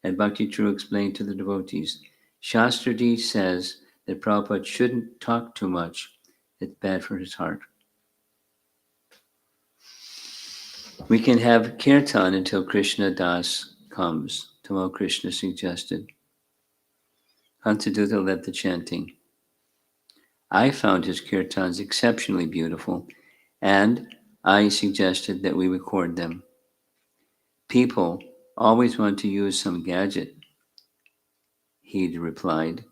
A: and Bhakti True explained to the devotees. Shastradi says that Prabhupada shouldn't talk too much. It's bad for his heart. We can have kirtan until Krishna Das comes, Tamal Krishna suggested. Hansadutta led the chanting. I found his kirtans exceptionally beautiful, and I suggested that we record them. People always want to use some gadget, he replied.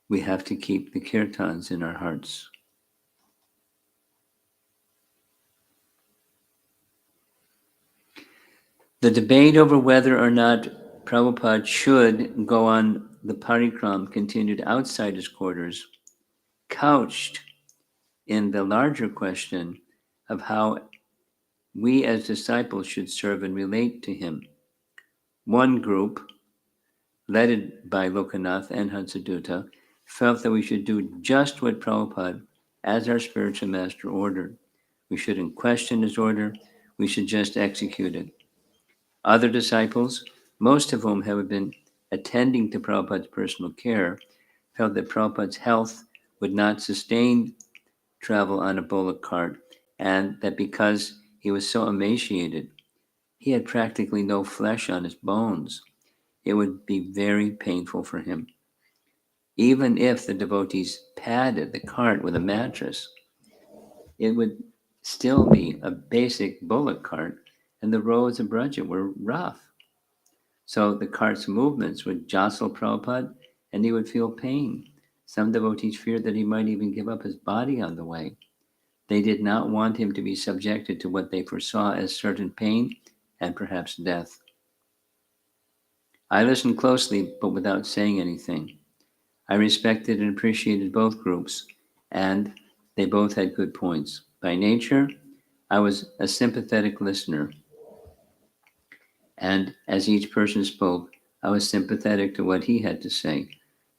A: We have to keep the kirtans in our hearts. The debate over whether or not Prabhupada should go on the parikram continued outside his quarters. couched in the larger question of how we as disciples should serve and relate to him. One group, led by Lokanath and Hansadutta, felt that we should do just what Prabhupada, as our spiritual master, ordered. We shouldn't question his order, we should just execute it. Other disciples, most of whom have been attending to Prabhupada's personal care, felt that Prabhupada's health would not sustain travel on a bullock cart, and that because he was so emaciated, he had practically no flesh on his bones, it would be very painful for him. Even if the devotees padded the cart with a mattress, it would still be a basic bullock cart, and the roads of Braja were rough. So the cart's movements would jostle Prabhupada, and he would feel pain. Some devotees feared that he might even give up his body on the way. They did not want him to be subjected to what they foresaw as certain pain and perhaps death. I listened closely, but without saying anything. I respected and appreciated both groups, and they both had good points. By nature, I was a sympathetic listener, and as each person spoke, I was sympathetic to what he had to say.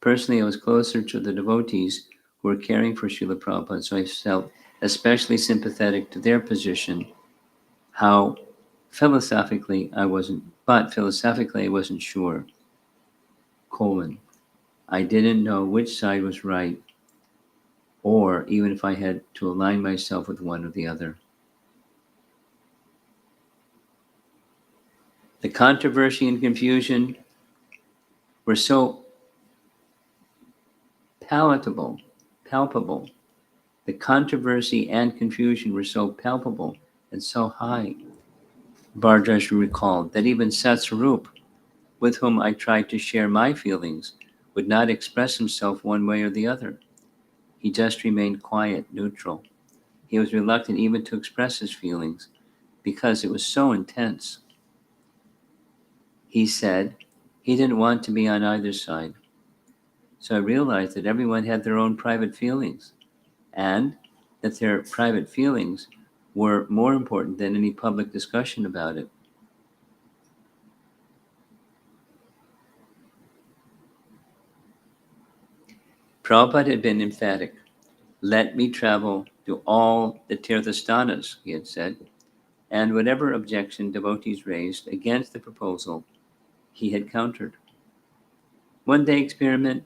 A: Personally, I was closer to the devotees who were caring for Srila Prabhupada, so I felt especially sympathetic to their position. How philosophically I wasn't, but philosophically I wasn't sure. I didn't know which side was right, or even if I had to align myself with one or the other. The controversy and confusion were so palpable. The controversy and confusion were so palpable and so high. Bhardraj recalled that even Satsarup, with whom I tried to share my feelings, would not express himself one way or the other. He just remained quiet, neutral. He was reluctant even to express his feelings because it was so intense. He said he didn't want to be on either side. So I realized that everyone had their own private feelings, and that their private feelings were more important than any public discussion about it. Prabhupada had been emphatic. Let me travel to all the Tirthasthanas, he had said, and whatever objection devotees raised against the proposal, he had countered. One day experiment,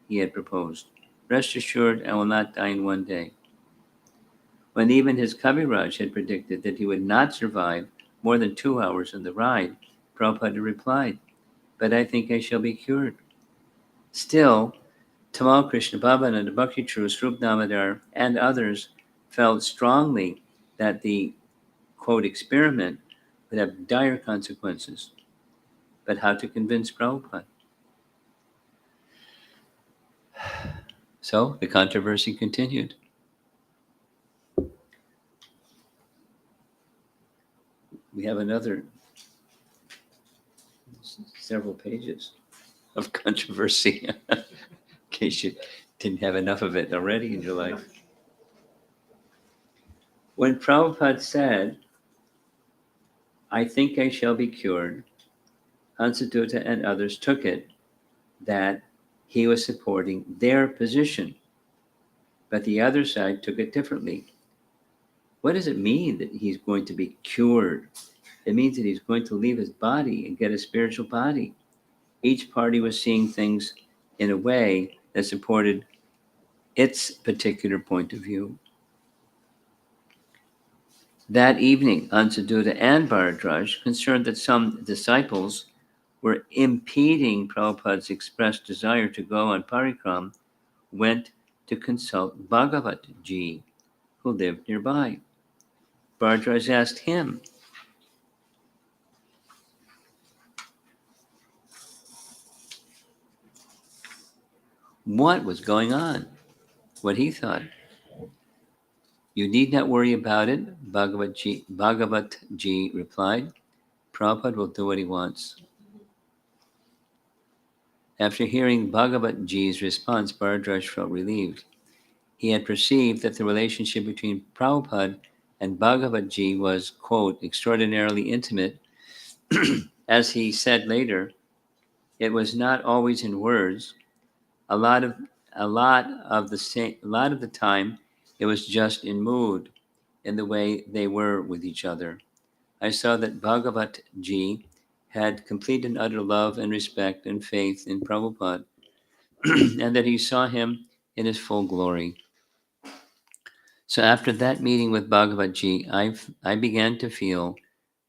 A: he had proposed. Rest assured, I will not die in one day. When even his Kaviraj had predicted that he would not survive more than 2 hours in the ride, Prabhupada replied, but I think I shall be cured. Still, Tamal Krishna Bhavananda, Bhakti True, Srup Damodar, and others felt strongly that the, quote, experiment would have dire consequences. But how to convince Prabhupada? So the controversy continued. We have another several pages of controversy, in case you didn't have enough of it already in your life. When Prabhupada said, I think I shall be cured, Hansadutta and others took it that he was supporting their position, but the other side took it differently. What does it mean that he's going to be cured? It means that he's going to leave his body and get a spiritual body. Each party was seeing things in a way that supported its particular point of view. That evening, Hansadutta and Bharadraj, concerned that some disciples were impeding Prabhupada's expressed desire to go on parikram, went to consult Bhagavat Ji, who lived nearby. Bharadraj asked him, what was going on, what he thought. You need not worry about it, Bhagavat Ji replied. Prabhupada will do what he wants. After hearing Bhagavat Ji's response, Bharadraj felt relieved. He had perceived that the relationship between Prabhupada and Bhagavad Ji was, quote, extraordinarily intimate. As he said later, it was not always in words. A lot of a lot of the time, it was just in mood, in the way they were with each other. I saw that Bhagavat Ji had complete and utter love and respect and faith in Prabhupada, and that he saw him in his full glory. So after that meeting with Bhagavat Ji, I began to feel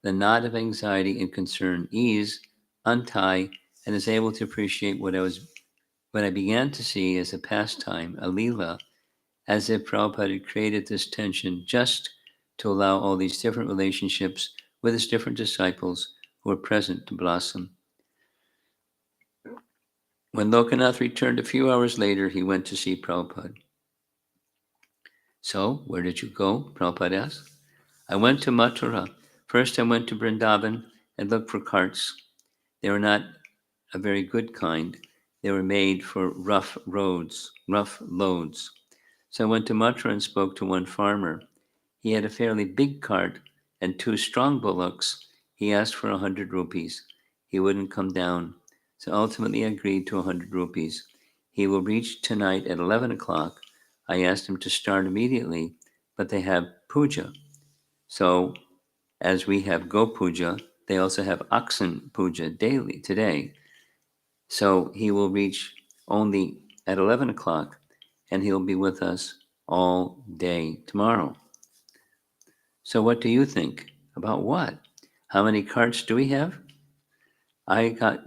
A: the knot of anxiety and concern ease, untie, and is able to appreciate what I began to see as a pastime, a lila, as if Prabhupada had created this tension just to allow all these different relationships with his different disciples who were present to blossom. When Lokanath returned a few hours later, he went to see Prabhupada. So, where did you go? Prabhupada asked. I went to Mathura. First, I went to Vrindavan and looked for carts. They were not a very good kind. They were made for rough loads. So I went to Mathura and spoke to one farmer. He had a fairly big cart and two strong bullocks. He asked for 100 rupees. He wouldn't come down. So ultimately I agreed to 100 rupees. He will reach tonight at 11 o'clock. I asked him to start immediately, but they have puja. So as we have Go Puja, they also have Oxen Puja daily today. So he will reach only at 11 o'clock, and he'll be with us all day tomorrow. So what do you think? About what? How many carts do we have? I got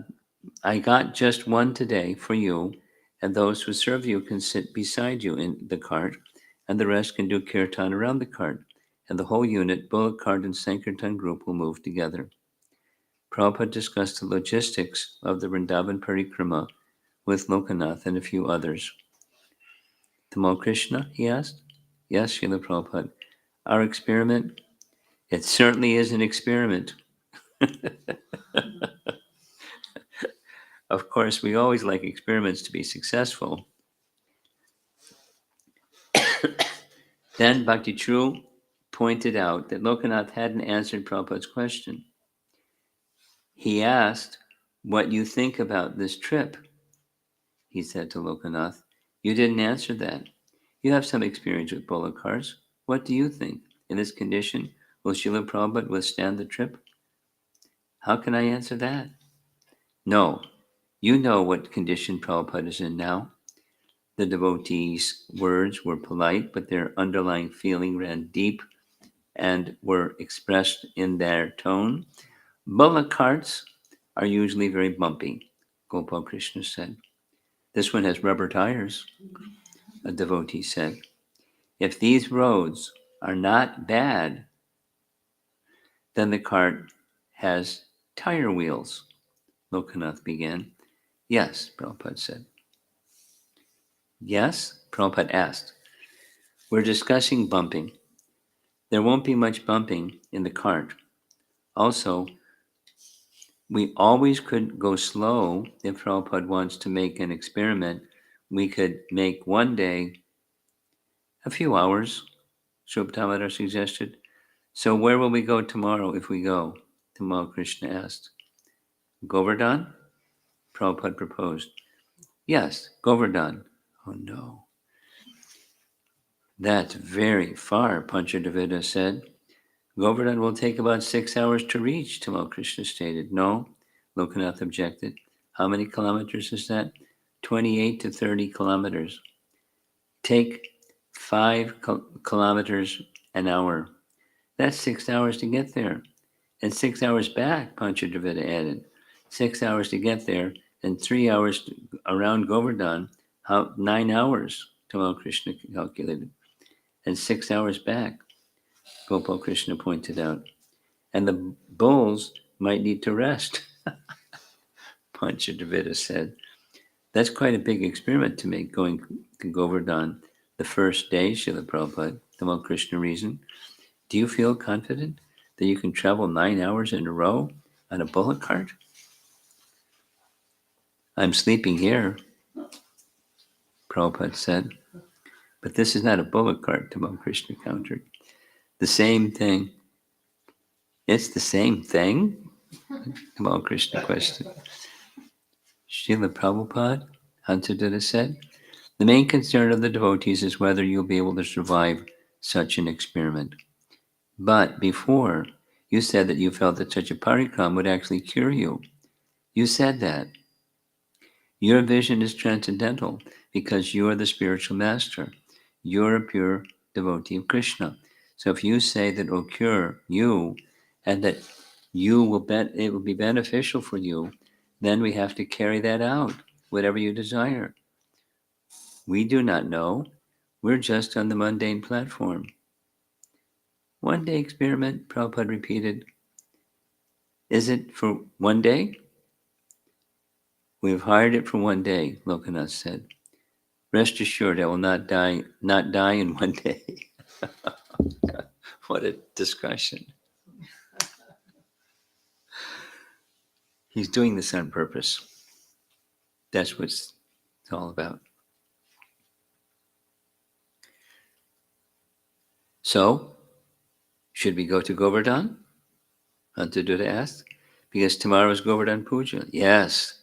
A: I got just one today for you, and those who serve you can sit beside you in the cart, and the rest can do kirtan around the cart, and the whole unit, bullock cart and sankirtan group will move together. Prabhupada discussed the logistics of the Vrindavan Parikrama with Lokanath and a few others. Tamal Krishna, he asked. Yes, Srila Prabhupada. Our experiment, it certainly is an experiment. Of course, we always like experiments to be successful. Then Bhakti True pointed out that Lokanath hadn't answered Prabhupada's question. He asked, what you think about this trip, he said to Lokanath. You didn't answer that. You have some experience with bullock carts. What do you think? In this condition, will Srila Prabhupada withstand the trip? How can I answer that? No, you know what condition Prabhupada is in now. The devotees' words were polite, but their underlying feeling ran deep and were expressed in their tone. Bullock carts are usually very bumpy, Gopal Krishna said. This one has rubber tires, a devotee said. If these roads are not bad, then the cart has tire wheels, Lokanath began. Yes, Prabhupada said. Yes, Prabhupada asked. We're discussing bumping. There won't be much bumping in the cart. Also, we always could go slow if Prabhupada wants to make an experiment. We could make one day a few hours, Shubhamara suggested. So where will we go tomorrow if we go? Tamal Krishna asked. Govardhan? Prabhupada proposed. Yes, Govardhan. Oh no. That's very far, Panchadevita said. Govardhan will take about 6 hours to reach, Tamal Krishna stated. No, Lokanath objected. How many kilometers is that? 28 to 30 kilometers. Take 5 kilometers an hour. That's 6 hours to get there. And 6 hours back, Panchadevita added. 6 hours to get there, and 3 hours around Govardhan. 9 hours, Tamal Krishna calculated. And 6 hours back, Gopal Krishna pointed out. And the bulls might need to rest, Panchadevita said. That's quite a big experiment to make, going to Govardhan the first day, Srila Prabhupada, Tamal Krishna reasoned. Do you feel confident that you can travel 9 hours in a row on a bullock cart? I'm sleeping here, Prabhupada said. But this is not a bullock cart, Tamal Krishna countered. The same thing. It's the same thing? Tamal Krishna questioned. Srila Prabhupada, Hansadutta said, the main concern of the devotees is whether you'll be able to survive such an experiment. But before, you said that you felt that such a parikram would actually cure you. You said that. Your vision is transcendental because you are the spiritual master. You're a pure devotee of Krishna. So if you say that it will cure you and that it will be beneficial for you, then we have to carry that out, whatever you desire. We do not know. We're just on the mundane platform. One day experiment, Prabhupada repeated. Is it for one day? We have hired it for one day, Lokanath said. Rest assured, I will not die in one day. What a discussion. He's doing this on purpose. That's what it's all about. So, should we go to Govardhan? Hansadutta asked. Because tomorrow is Govardhan Puja. Yes.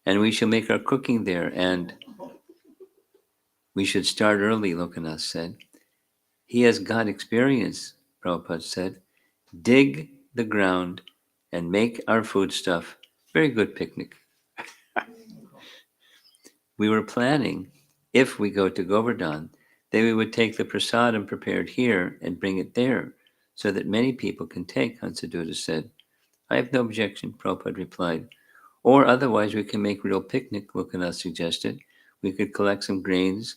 A: And we shall make our cooking there, and we should start early, Lokanath said. He has got experience, Prabhupada said. Dig the ground and make our foodstuff. Very good picnic. We were planning, if we go to Govardhan, that we would take the prasadam prepared here and bring it there, so that many people can take, Hansadutta said. I have no objection, Prabhupada replied. Or otherwise we can make real picnic, Lokanath suggested. We could collect some grains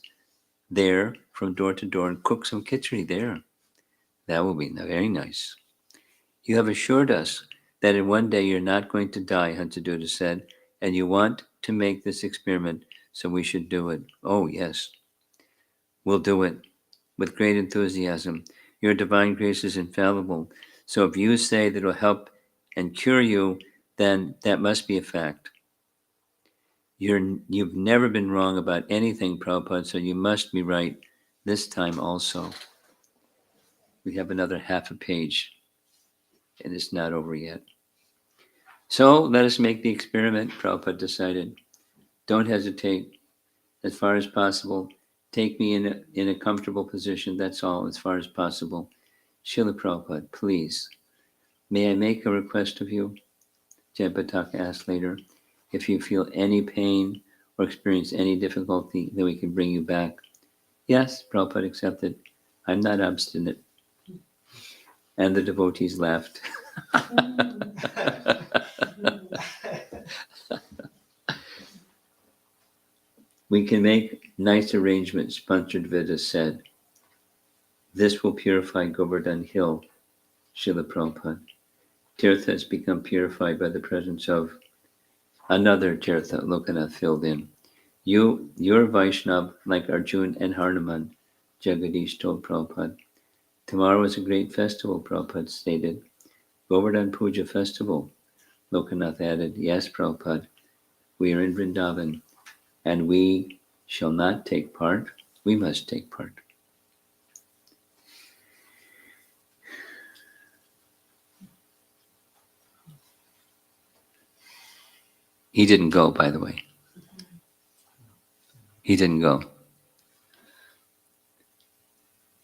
A: there from door to door and cook some khichdi there. That will be very nice. You have assured us that in one day you're not going to die, Hansadutta said, and you want to make this experiment, so we should do it. Oh, yes. We'll do it with great enthusiasm. Your divine grace is infallible. So if you say that it will help and cure you, then that must be a fact. You've never been wrong about anything, Prabhupada, so you must be right this time also. We have another half a page, and it's not over yet. So let us make the experiment, Prabhupada decided. Don't hesitate. As far as possible, take me in a comfortable position, that's all, as far as possible. Srila Prabhupada, please, may I make a request of you? Jayapataka asked later. If you feel any pain or experience any difficulty, then we can bring you back. Yes, Prabhupada accepted. I'm not obstinate. And the devotees laughed. We can make nice arrangements, Panchadvita said. This will purify Govardhan Hill, Srila Prabhupada. Tirtha has become purified by the presence of another Tirtha, Lokanath filled in. You're Vaishnav like Arjun and Hanuman, Jagadish told Prabhupada. Tomorrow is a great festival, Prabhupada stated. Govardhan Puja festival, Lokanath added. Yes, Prabhupada, we are in Vrindavan, and we shall not take part. We must take part. He didn't go, by the way. He didn't go.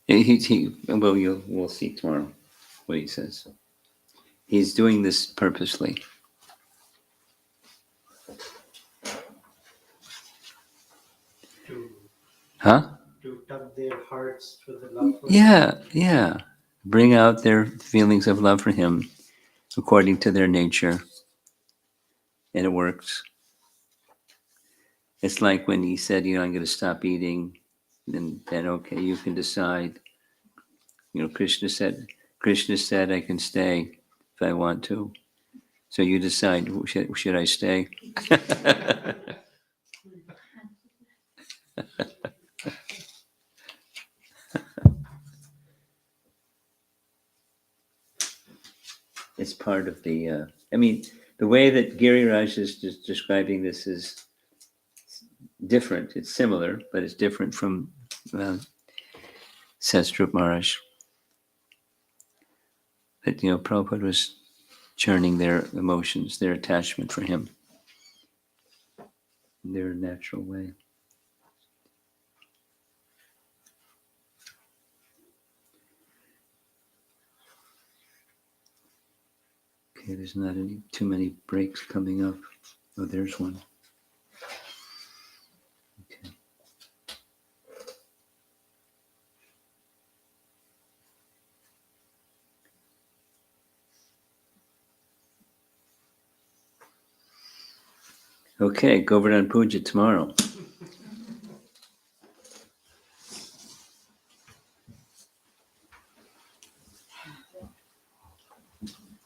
A: We'll see tomorrow what he says. He's doing this purposely. Huh?
B: To tug their hearts to the love for
A: Yeah. Bring out their feelings of love for him according to their nature. And it works. It's like when he said, I'm going to stop eating. And then, okay, you can decide. Krishna said I can stay if I want to. So you decide, should I stay? It's part of the, the way that Giriraj is just describing this is different. It's similar, but it's different from says Dhruv Maharaj. That, Prabhupada was churning their emotions, their attachment for him in their natural way. Okay, there's not too many breaks coming up. Oh, there's one. Okay. Okay, Govardhan Puja tomorrow.